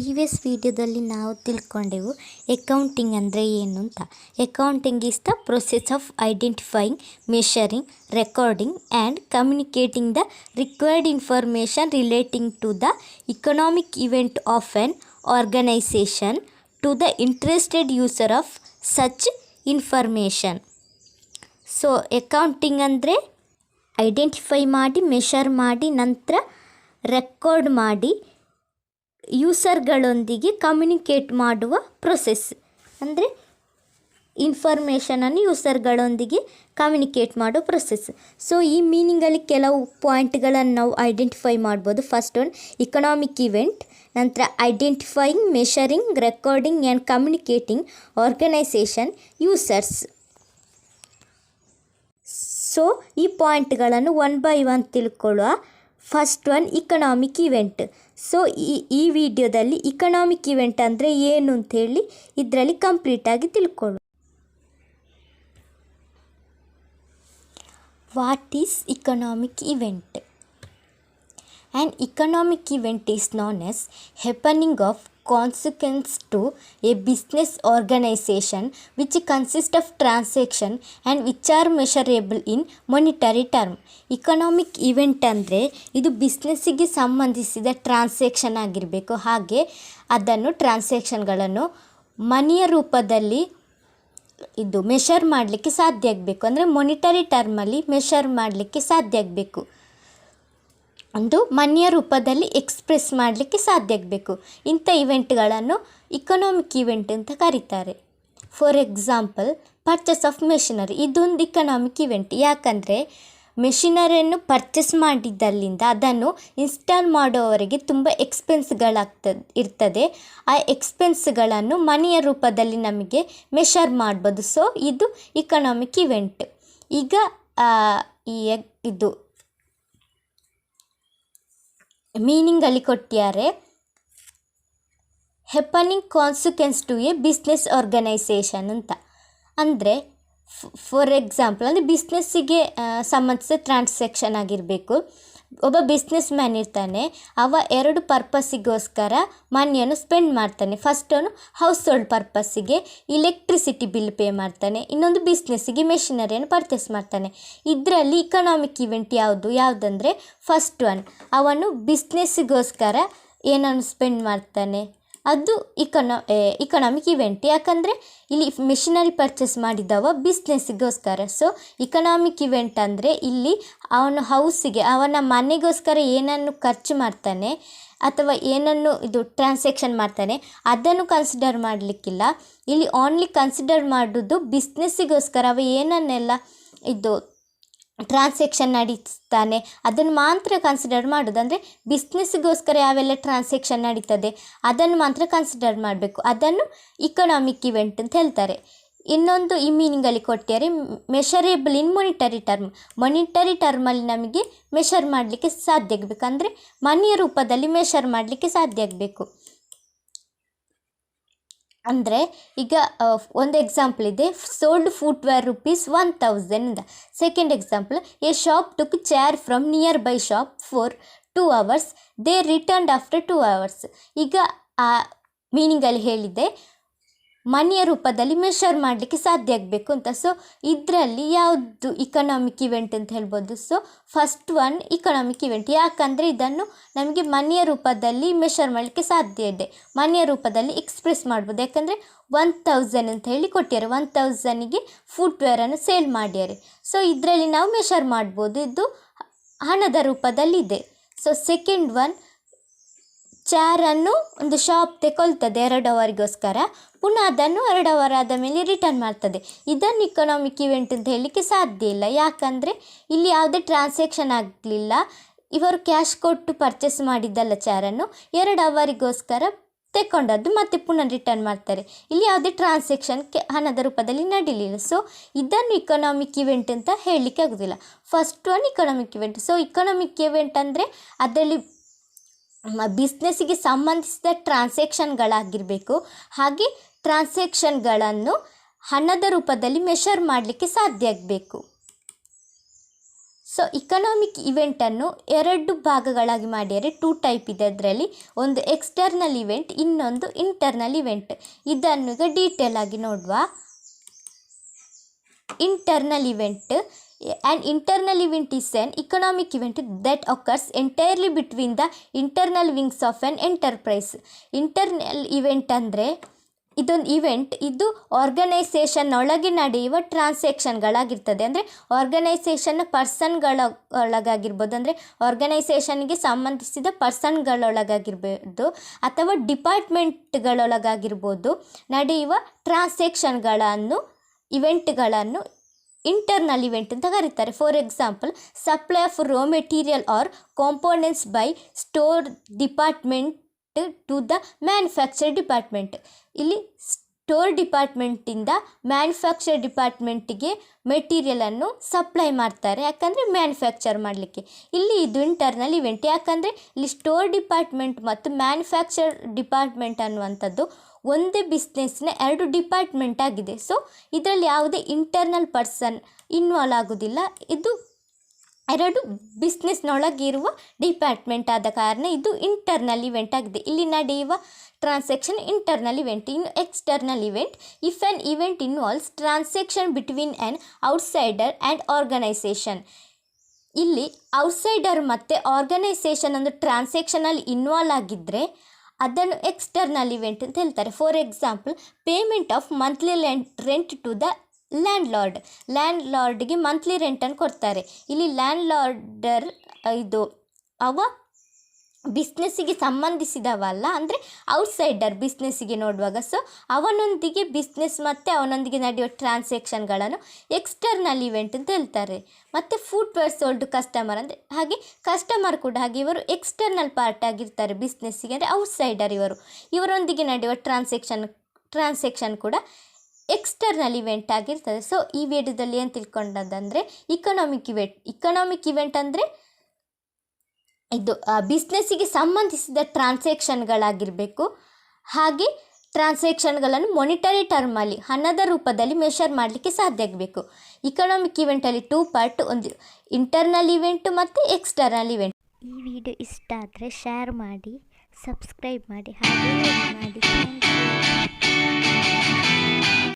Previous ವಿಡಿಯೋದಲ್ಲಿ ನಾವು ತಿಳ್ಕೊಂಡೆವು accounting ಅಂದರೆ ಏನು ಅಂತ. Accounting is the process of identifying, measuring, recording and communicating the required information relating to the economic event of an organisation to the interested user of such information. So accounting ಅಂದರೆ identify ಮಾಡಿ, measure ಮಾಡಿ, ನಂತರ record ಮಾಡಿ ಯೂಸರ್ಗಳೊಂದಿಗೆ communicate ಮಾಡುವ process. ಅಂದರೆ ಇನ್ಫಾರ್ಮೇಷನನ್ನು ಯೂಸರ್ಗಳೊಂದಿಗೆ ಕಮ್ಯುನಿಕೇಟ್ ಮಾಡೋ ಪ್ರೊಸೆಸ್. ಸೊ ಈ ಮೀನಿಂಗಲ್ಲಿ ಕೆಲವು ಪಾಯಿಂಟ್ಗಳನ್ನು ನಾವು ಐಡೆಂಟಿಫೈ ಮಾಡ್ಬೋದು. ಫಸ್ಟ್ ಒನ್ ಇಕನಾಮಿಕ್ ಇವೆಂಟ್, ನಂತರ identifying, measuring, recording and communicating organisation users. So ಈ ಪಾಯಿಂಟ್ಗಳನ್ನು ಒನ್ ಬೈ ಒನ್ ತಿಳ್ಕೊಳ್ಳುವ. First one economic event. So ಈ ವಿಡಿಯೋದಲ್ಲಿ ಇಕನಾಮಿಕ್ ಇವೆಂಟ್ ಅಂದರೆ ಏನು ಅಂಥೇಳಿ ಇದರಲ್ಲಿ ಕಂಪ್ಲೀಟಾಗಿ ತಿಳ್ಕೊಳ್ಳು. What is economic event? An economic event is known as happening of consequence to a business organization which consist of transaction and which are measurable in monetary term. Economic event ಅಂದರೆ ಇದು ಬಿಸ್ನೆಸ್ಸಿಗೆ ಸಂಬಂಧಿಸಿದ transaction ಆಗಿರಬೇಕು. ಹಾಗೆ ಅದನ್ನು ಟ್ರಾನ್ಸಾಕ್ಷನ್ಗಳನ್ನು ಮನಿಯ ರೂಪದಲ್ಲಿ ಇದು measure ಮಾಡಲಿಕ್ಕೆ ಸಾಧ್ಯ ಆಗಬೇಕು. ಅಂದರೆ ಮೊನಿಟರಿ ಟರ್ಮಲ್ಲಿ ಮೆಷರ್ ಮಾಡಲಿಕ್ಕೆ ಸಾಧ್ಯ ಆಗಬೇಕು. ಒಂದು ಮನಿಯ ರೂಪದಲ್ಲಿ ಎಕ್ಸ್ಪ್ರೆಸ್ ಮಾಡಲಿಕ್ಕೆ ಸಾಧ್ಯ ಆಗಬೇಕು. ಇಂಥ ಇವೆಂಟ್ಗಳನ್ನು ಇಕನಾಮಿಕ್ ಇವೆಂಟ್ ಅಂತ ಕರೀತಾರೆ. For example purchase of machinery, ಇದೊಂದು ಇಕನಾಮಿಕ್ ಇವೆಂಟ್. ಯಾಕಂದರೆ ಮೆಷಿನರಿಯನ್ನು ಪರ್ಚೇಸ್ ಮಾಡಿದ್ದಲ್ಲಿಂದ ಅದನ್ನು ಇನ್ಸ್ಟಾಲ್ ಮಾಡೋವರೆಗೆ ತುಂಬ ಇರ್ತದೆ. ಆ ಎಕ್ಸ್ಪೆನ್ಸ್ಗಳನ್ನು ಮನಿಯ ರೂಪದಲ್ಲಿ ನಮಗೆ ಮೆಷರ್ ಮಾಡ್ಬೋದು. ಸೊ ಇದು ಇಕನಾಮಿಕ್ ಇವೆಂಟ್. ಈಗ ಇದು ಮೀನಿಂಗಲ್ಲಿ ಕೊಟ್ಟಿದ್ದಾರೆ, happening consequence to a business organisation ಅಂತ. ಅಂದರೆ ಫಾರ್ ಎಕ್ಸಾಂಪಲ್ ಅಂದರೆ ಬಿಸ್ನೆಸ್ಸಿಗೆ ಸಂಬಂಧಿಸಿದ ಟ್ರಾನ್ಸಾಕ್ಷನ್ ಆಗಿರಬೇಕು. ಒಬ್ಬ ಬಿಸ್ನೆಸ್ ಮ್ಯಾನ್ ಇರ್ತಾನೆ, ಅವ ಎರಡು ಪರ್ಪಸ್ಸಿಗೋಸ್ಕರ ಮನಿಯನ್ನು ಸ್ಪೆಂಡ್ ಮಾಡ್ತಾನೆ. ಫಸ್ಟ್ ಅವನು ಹೌಸ್ ಹೋಲ್ಡ್ ಪರ್ಪಸ್ಸಿಗೆ ಇಲೆಕ್ಟ್ರಿಸಿಟಿ ಬಿಲ್ ಪೇ ಮಾಡ್ತಾನೆ, ಇನ್ನೊಂದು ಬಿಸ್ನೆಸ್ಸಿಗೆ ಮೆಷಿನರಿಯನ್ನು ಪರ್ಚೇಸ್ ಮಾಡ್ತಾನೆ. ಇದರಲ್ಲಿ ಇಕನಾಮಿಕ್ ಇವೆಂಟ್ ಯಾವುದಂದರೆ ಫಸ್ಟ್ ಒನ್, ಅವನು ಬಿಸ್ನೆಸ್ಸಿಗೋಸ್ಕರ ಏನನ್ನು ಸ್ಪೆಂಡ್ ಮಾಡ್ತಾನೆ ಅದು ಇಕನಾಮಿಕ್ ಇವೆಂಟ್. ಯಾಕಂದರೆ ಇಲ್ಲಿ ಮೆಷಿನರಿ ಪರ್ಚೇಸ್ ಮಾಡಿದವ ಬಿಸ್ನೆಸ್ಸಿಗೋಸ್ಕರ. ಸೊ ಇಕನಾಮಿಕ್ ಇವೆಂಟ್ ಅಂದರೆ ಇಲ್ಲಿ ಅವನ ಹೌಸಿಗೆ, ಅವನ ಮನೆಗೋಸ್ಕರ ಏನನ್ನು ಖರ್ಚು ಮಾಡ್ತಾನೆ ಅಥವಾ ಏನನ್ನು ಇದು ಟ್ರಾನ್ಸಾಕ್ಷನ್ ಮಾಡ್ತಾನೆ ಅದನ್ನು ಕನ್ಸಿಡರ್ ಮಾಡಲಿಕ್ಕಿಲ್ಲ. ಇಲ್ಲಿ ಓನ್ಲಿ ಕನ್ಸಿಡರ್ ಮಾಡೋದು ಬಿಸ್ನೆಸ್ಸಿಗೋಸ್ಕರ ಅವ ಏನನ್ನೆಲ್ಲ ಇದು ಟ್ರಾನ್ಸಾಕ್ಷನ್ ನಡೀತಾನೆ ಅದನ್ನು ಮಾತ್ರ ಕನ್ಸಿಡರ್ ಮಾಡೋದು. ಅಂದರೆ ಬಿಸ್ನೆಸ್ಸಿಗೋಸ್ಕರ ಯಾವೆಲ್ಲ ಟ್ರಾನ್ಸಾಕ್ಷನ್ ನಡೀತದೆ ಅದನ್ನು ಮಾತ್ರ ಕನ್ಸಿಡರ್ ಮಾಡಬೇಕು. ಅದನ್ನು ಇಕನಾಮಿಕ್ ಇವೆಂಟ್ ಅಂತ ಹೇಳ್ತಾರೆ. ಇನ್ನೊಂದು ಈ ಮೀನಿಂಗಲ್ಲಿ ಕೊಟ್ಟಿದ್ದಾರೆ, ಮೆಷರೇಬಲ್ ಇನ್ ಮೊನಿಟರಿ ಟರ್ಮ್. ಮೊನಿಟರಿ ಟರ್ಮಲ್ಲಿ ನಮಗೆ ಮೆಷರ್ ಮಾಡಲಿಕ್ಕೆ ಸಾಧ್ಯ ಆಗಬೇಕು. ಅಂದರೆ ಮನಿಯ ರೂಪದಲ್ಲಿ ಮೆಷರ್ ಮಾಡಲಿಕ್ಕೆ ಸಾಧ್ಯ ಆಗಬೇಕು. ಅಂದರೆ ಈಗ ಒಂದು ಎಕ್ಸಾಂಪಲ್ ಇದೆ, ಸೋಲ್ಡ್ ಫುಟ್ವೇರ್ ₹1,000 ಅಂತ. Second example, A shop took chair from near by shop for 2 hours, they returned after 2 hours. ಈಗ ಆ ಮೀನಿಂಗಲ್ಲಿ ಹೇಳಿದೆ ಮನಿಯ ರೂಪದಲ್ಲಿ ಮೆಷರ್ ಮಾಡಲಿಕ್ಕೆ ಸಾಧ್ಯ ಆಗಬೇಕು ಅಂತ. ಸೊ ಇದರಲ್ಲಿ ಯಾವುದು ಇಕನಾಮಿಕ್ ಇವೆಂಟ್ ಅಂತ ಹೇಳ್ಬೋದು. So first one economic event. ಯಾಕಂದರೆ ಇದನ್ನು ನಮಗೆ ಮನಿಯ ರೂಪದಲ್ಲಿ ಮೆಷರ್ ಮಾಡಲಿಕ್ಕೆ ಸಾಧ್ಯ ಇದೆ, ಮನಿಯ ರೂಪದಲ್ಲಿ ಎಕ್ಸ್ಪ್ರೆಸ್ ಮಾಡ್ಬೋದು. ಯಾಕಂದರೆ 1,000 ಅಂತ ಹೇಳಿ ಕೊಟ್ಟಿದ್ದಾರೆ, 1,000ಗೆ ಫುಟ್ವೇರನ್ನು ಸೇಲ್ ಮಾಡ್ಯಾರೆ. ಸೊ ಇದರಲ್ಲಿ ನಾವು ಮೆಷರ್ ಮಾಡ್ಬೋದು, ಇದು ಹಣದ ರೂಪದಲ್ಲಿದೆ. ಸೊ ಸೆಕೆಂಡ್ ಒನ್, ಚೇರನ್ನು ಒಂದು ಶಾಪ್ ತೆಗೊಳ್ತದೆ 2 ಅವರಿಗೋಸ್ಕರ, ಪುನಃ ಅದನ್ನು 2 ಅವರ್ ಆದ ಮೇಲೆ ರಿಟರ್ನ್ ಮಾಡ್ತದೆ. ಇದನ್ನು ಇಕನಾಮಿಕ್ ಇವೆಂಟ್ ಅಂತ ಹೇಳಲಿಕ್ಕೆ ಸಾಧ್ಯ ಇಲ್ಲ. ಯಾಕಂದರೆ ಇಲ್ಲಿ ಯಾವುದೇ ಟ್ರಾನ್ಸಾಕ್ಷನ್ ಆಗಲಿಲ್ಲ, ಇವರು ಕ್ಯಾಶ್ ಕೊಟ್ಟು ಪರ್ಚೇಸ್ ಮಾಡಿದ್ದಲ್ಲ ಚೇರನ್ನು, 2 ಅವರಿಗೋಸ್ಕರ ತೆಕ್ಕೊಂಡದ್ದು ಮತ್ತೆ ಪುನಃ ರಿಟರ್ನ್ ಮಾಡ್ತಾರೆ. ಇಲ್ಲಿ ಯಾವುದೇ ಟ್ರಾನ್ಸಾಕ್ಷನ್ ಹಣದ ರೂಪದಲ್ಲಿ ನಡೀಲಿಲ್ಲ. ಸೊ ಇದನ್ನು ಇಕನಾಮಿಕ್ ಇವೆಂಟ್ ಅಂತ ಹೇಳಲಿಕ್ಕೆ ಆಗೋದಿಲ್ಲ. First one economic event. So economic event ಅಂದರೆ ಅದರಲ್ಲಿ ಬಿಸ್ನೆಸ್ಸಿಗೆ ಸಂಬಂಧಿಸಿದ ಟ್ರಾನ್ಸಾಕ್ಷನ್ಗಳಾಗಿರಬೇಕು. ಹಾಗೆ ಟ್ರಾನ್ಸಾಕ್ಷನ್ಗಳನ್ನು ಹಣದ ರೂಪದಲ್ಲಿ ಮೆಷರ್ ಮಾಡಲಿಕ್ಕೆ ಸಾಧ್ಯ ಆಗಬೇಕು. ಸೊ ಇಕನಾಮಿಕ್ ಇವೆಂಟನ್ನು 2 ಭಾಗಗಳಾಗಿ ಮಾಡ್ಯಾರೆ. 2 ಟೈಪ್ ಇದೆ ಅದರಲ್ಲಿ. ಒಂದು ಎಕ್ಸ್ಟರ್ನಲ್ ಇವೆಂಟ್, ಇನ್ನೊಂದು ಇಂಟರ್ನಲ್ ಇವೆಂಟ್. ಇದನ್ನು ಈಗ ಡೀಟೇಲ್ ಆಗಿ ನೋಡುವ. Internal event. An internal event is an economic event that occurs entirely between the internal wings of an enterprise. Internal event ಅಂದರೆ ಇದೊಂದು ಇವೆಂಟ್, ಇದು ಆರ್ಗನೈಸೇಷನ್ ಒಳಗೆ ನಡೆಯುವ ಟ್ರಾನ್ಸಾಕ್ಷನ್ಗಳಾಗಿರ್ತದೆ. ಅಂದರೆ ಆರ್ಗನೈಸೇಷನ್ನ ಒಳಗಾಗಿರ್ಬೋದು, ಅಂದರೆ ಆರ್ಗನೈಸೇಷನ್ಗೆ ಸಂಬಂಧಿಸಿದ ಪರ್ಸನ್ಗಳೊಳಗಾಗಿರ್ಬೋದು ಅಥವಾ ಡಿಪಾರ್ಟ್ಮೆಂಟ್ಗಳೊಳಗಾಗಿರ್ಬೋದು ನಡೆಯುವ ಟ್ರಾನ್ಸಾಕ್ಷನ್ಗಳನ್ನು, ಇವೆಂಟ್ಗಳನ್ನು ಇಂಟರ್ನಲ್ ಇವೆಂಟ್ ಅಂತ ಕರೀತಾರೆ. For example, supply of raw material or components by store department to the manufacture department. ಇಲ್ಲಿ ಸ್ಟೋರ್ ಡಿಪಾರ್ಟ್ಮೆಂಟಿಂದ ಮ್ಯಾನುಫ್ಯಾಕ್ಚರ್ ಡಿಪಾರ್ಟ್ಮೆಂಟಿಗೆ ಮೆಟೀರಿಯಲನ್ನು ಸಪ್ಲೈ ಮಾಡ್ತಾರೆ, ಯಾಕಂದರೆ ಮ್ಯಾನುಫ್ಯಾಕ್ಚರ್ ಮಾಡಲಿಕ್ಕೆ. ಇಲ್ಲಿ ಇದು ಇಂಟರ್ನಲ್ ಇವೆಂಟ್, ಯಾಕಂದರೆ ಇಲ್ಲಿ ಸ್ಟೋರ್ ಡಿಪಾರ್ಟ್ಮೆಂಟ್ ಮತ್ತು ಮ್ಯಾನುಫ್ಯಾಕ್ಚರ್ ಡಿಪಾರ್ಟ್ಮೆಂಟ್ ಅನ್ನುವಂಥದ್ದು ಒಂದೇ ಬಿಸ್ನೆಸ್ನ 2 ಡಿಪಾರ್ಟ್ಮೆಂಟ್ ಆಗಿದೆ. ಸೊ ಇದರಲ್ಲಿ ಯಾವುದೇ ಇಂಟರ್ನಲ್ ಪರ್ಸನ್ ಇನ್ವಾಲ್ವ್ ಆಗೋದಿಲ್ಲ. ಇದು 2 ಬಿಸ್ನೆಸ್ನೊಳಗಿರುವ ಡಿಪಾರ್ಟ್ಮೆಂಟ್ ಆದ ಕಾರಣ ಇದು ಇಂಟರ್ನಲ್ ಇವೆಂಟ್ ಆಗಿದೆ. ಇಲ್ಲಿ ನಡೆಯುವ ಟ್ರಾನ್ಸಾಕ್ಷನ್ ಇಂಟರ್ನಲ್ ಇವೆಂಟ್. ಇನ್ನು external event, if an event involves transaction between an outsider and organisation. ಇಲ್ಲಿ ಔಟ್ಸೈಡರ್ ಮತ್ತು ಆರ್ಗನೈಸೇಷನ್ ಒಂದು ಟ್ರಾನ್ಸಾಕ್ಷನಲ್ಲಿ ಇನ್ವಾಲ್ವ್ ಆಗಿದ್ದರೆ ಅದನ್ನು ಎಕ್ಸ್ಟರ್ನಲ್ ಇವೆಂಟ್ ಅಂತ ಹೇಳ್ತಾರೆ. For example, payment of monthly rent to the ಲ್ಯಾಂಡ್ಲಾರ್ಡ್ಗೆ ಮಂತ್ಲಿ ರೆಂಟನ್ನು ಕೊಡ್ತಾರೆ. ಇಲ್ಲಿ ಲ್ಯಾಂಡ್ಲಾರ್ಡರ್ ಇದು ಅವ ಬಿಸ್ನೆಸ್ಸಿಗೆ ಸಂಬಂಧಿಸಿದವಲ್ಲ, ಅಂದರೆ ಔಟ್ಸೈಡರ್ ಬಿಸ್ನೆಸ್ಸಿಗೆ ನೋಡುವಾಗ. ಸೊ ಅವನೊಂದಿಗೆ ಬಿಸ್ನೆಸ್ ಮತ್ತು ಅವನೊಂದಿಗೆ ನಡೆಯುವ ಟ್ರಾನ್ಸಾಕ್ಷನ್ಗಳನ್ನು ಎಕ್ಸ್ಟರ್ನಲ್ ಇವೆಂಟ್ ಅಂತ ಹೇಳ್ತಾರೆ. ಮತ್ತು ಫುಟ್ವೇರ್ ಸೋಲ್ಡ್ ಕಸ್ಟಮರ್ ಅಂದರೆ ಹಾಗೆ ಕಸ್ಟಮರ್ ಕೂಡ ಹಾಗೆ ಇವರು ಎಕ್ಸ್ಟರ್ನಲ್ ಪಾರ್ಟ್ ಆಗಿರ್ತಾರೆ ಬಿಸ್ನೆಸ್ಸಿಗೆ, ಅಂದರೆ ಔಟ್ಸೈಡರ್ ಇವರೊಂದಿಗೆ ನಡೆಯುವ ಟ್ರಾನ್ಸಾಕ್ಷನ್ ಕೂಡ ಎಕ್ಸ್ಟರ್ನಲ್ ಇವೆಂಟ್ ಆಗಿರ್ತದೆ. ಸೊ ಈ ವಿಡಿಯೋದಲ್ಲಿ ಏನು ತಿಳ್ಕೊಂಡದಂದರೆ ಇಕನಾಮಿಕ್ ಇವೆಂಟ್ ಅಂದರೆ ಇದು ಬಿಸ್ನೆಸ್ಸಿಗೆ ಸಂಬಂಧಿಸಿದ ಟ್ರಾನ್ಸಾಕ್ಷನ್ಗಳಾಗಿರಬೇಕು. ಹಾಗೆ ಟ್ರಾನ್ಸಾಕ್ಷನ್ಗಳನ್ನು ಮೊನಿಟರಿ ಟರ್ಮಲ್ಲಿ, ಹಣದ ರೂಪದಲ್ಲಿ ಮೆಷರ್ ಮಾಡಲಿಕ್ಕೆ ಸಾಧ್ಯ ಆಗಬೇಕು. ಇಕನಾಮಿಕ್ ಇವೆಂಟಲ್ಲಿ 2 ಪಾರ್ಟ್, ಒಂದು ಇಂಟರ್ನಲ್ ಇವೆಂಟ್ ಮತ್ತು ಎಕ್ಸ್ಟರ್ನಲ್ ಇವೆಂಟ್. ಈ ವಿಡಿಯೋ ಇಷ್ಟ ಆದರೆ ಶೇರ್ ಮಾಡಿ, ಸಬ್ಸ್ಕ್ರೈಬ್ ಮಾಡಿ, ಹಾಗೆ ಲೈಕ್ ಮಾಡಿ. Thank you.